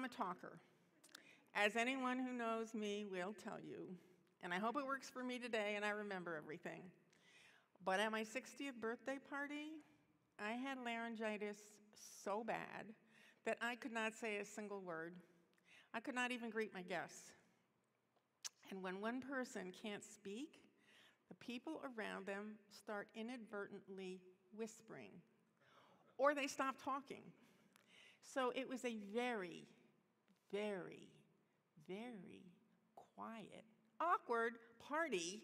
I'm a talker. As anyone who knows me will tell you, and I hope it works for me today and I remember everything. But at my 60th birthday party, I had laryngitis so bad that I could not say a single word. I could not even greet my guests. And when one person can't speak, the people around them start inadvertently whispering, or they stop talking. So it was a very, very, very quiet, awkward party.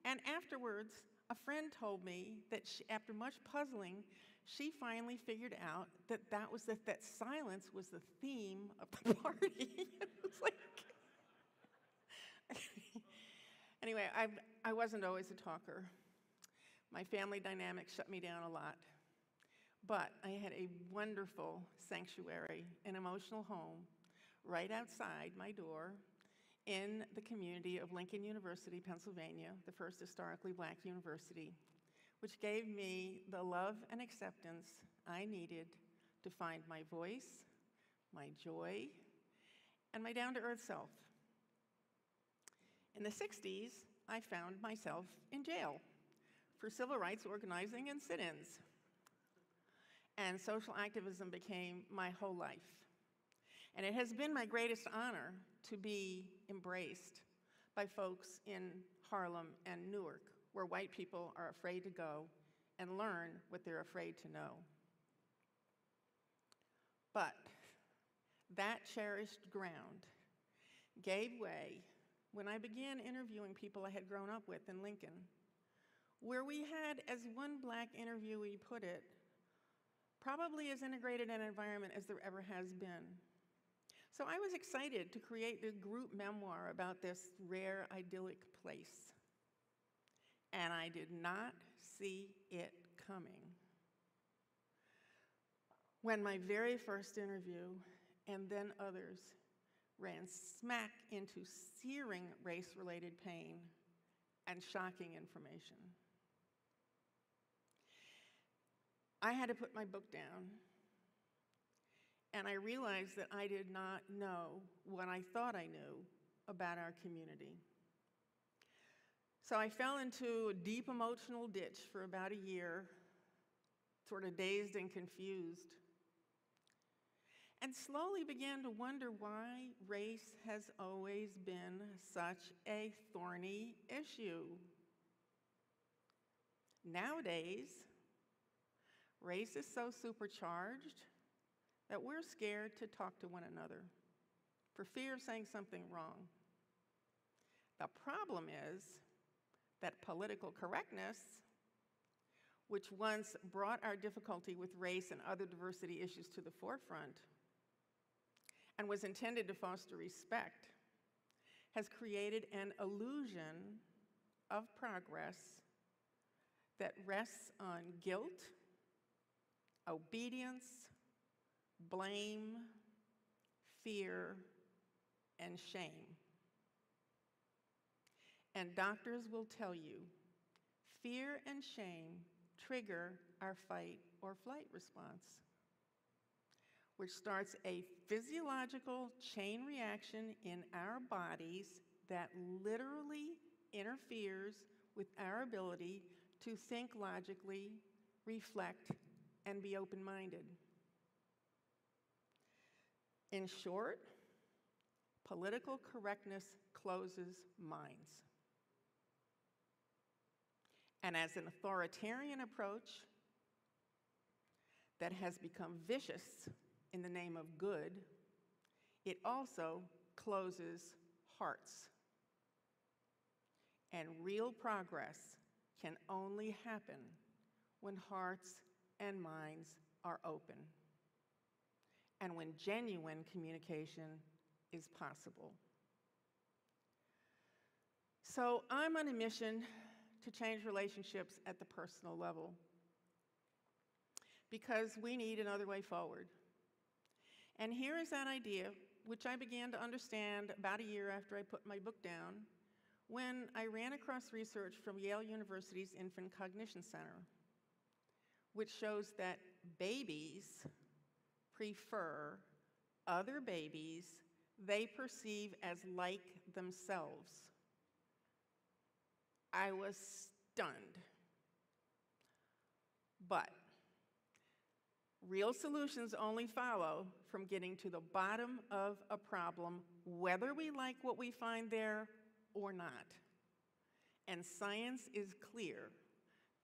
And afterwards, a friend told me that after much puzzling, she finally figured out that that silence was the theme of the party. It was like, anyway, I wasn't always a talker. My family dynamics shut me down a lot. But I had a wonderful sanctuary, an emotional home, right outside my door in the community of Lincoln University, Pennsylvania, the first historically black university, which gave me the love and acceptance I needed to find my voice, my joy, and my down-to-earth self. In the 60s, I found myself in jail for civil rights organizing and sit-ins. And social activism became my whole life. And it has been my greatest honor to be embraced by folks in Harlem and Newark, where white people are afraid to go and learn what they're afraid to know. But that cherished ground gave way when I began interviewing people I had grown up with in Lincoln, where we had, as one black interviewee put it, probably as integrated an environment as there ever has been. So I was excited to create the group memoir about this rare, idyllic place. And I did not see it coming. When my very first interview, and then others, ran smack into searing race-related pain and shocking information. I had to put my book down, and I realized that I did not know what I thought I knew about our community. So I fell into a deep emotional ditch for about a year, sort of dazed and confused, and slowly began to wonder why race has always been such a thorny issue. Nowadays, race is so supercharged that we're scared to talk to one another for fear of saying something wrong. The problem is that political correctness, which once brought our difficulty with race and other diversity issues to the forefront and was intended to foster respect, has created an illusion of progress that rests on guilt, obedience, blame, fear, and shame. And doctors will tell you, fear and shame trigger our fight or flight response, which starts a physiological chain reaction in our bodies that literally interferes with our ability to think logically, reflect, and be open-minded. In short, political correctness closes minds. And as an authoritarian approach that has become vicious in the name of good, it also closes hearts. And real progress can only happen when hearts and minds are open, and when genuine communication is possible. So I'm on a mission to change relationships at the personal level, because we need another way forward. And here is that idea, which I began to understand about a year after I put my book down, when I ran across research from Yale University's Infant Cognition Center, which shows that babies prefer other babies they perceive as like themselves. I was stunned. But real solutions only follow from getting to the bottom of a problem, whether we like what we find there or not. And science is clear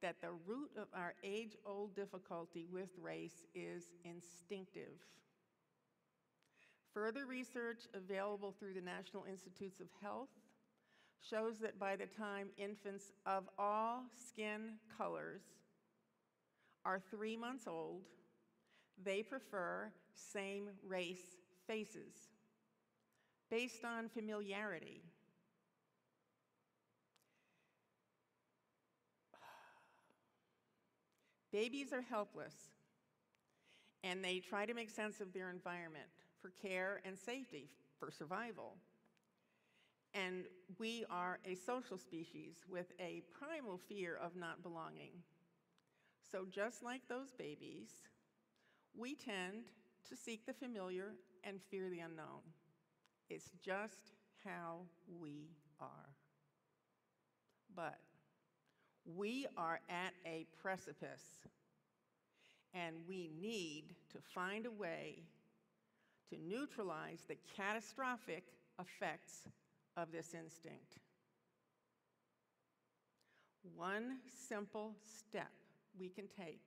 that the root of our age-old difficulty with race is instinctive. Further research available through the National Institutes of Health shows that by the time infants of all skin colors are 3 months old, they prefer same race faces based on familiarity. Babies are helpless, and they try to make sense of their environment for care and safety, for survival. And we are a social species with a primal fear of not belonging. So just like those babies, we tend to seek the familiar and fear the unknown. It's just how we are. But we are at a precipice, and we need to find a way to neutralize the catastrophic effects of this instinct. One simple step we can take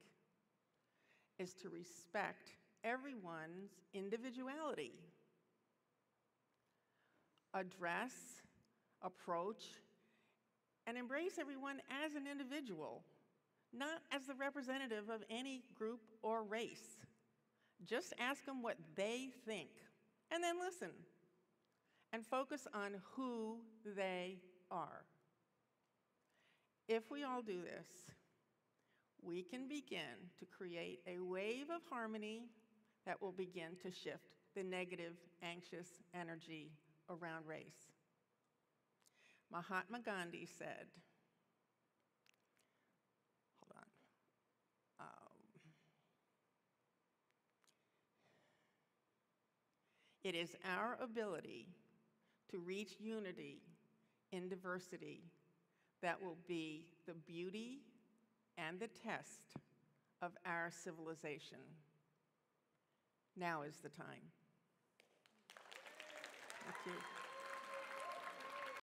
is to respect everyone's individuality. Address, approach, and embrace everyone as an individual, not as the representative of any group or race. Just ask them what they think, and then listen, and focus on who they are. If we all do this, we can begin to create a wave of harmony that will begin to shift the negative, anxious energy around race. Mahatma Gandhi said, hold on. It is our ability to reach unity in diversity that will be the beauty and the test of our civilization. Now is the time. Thank you.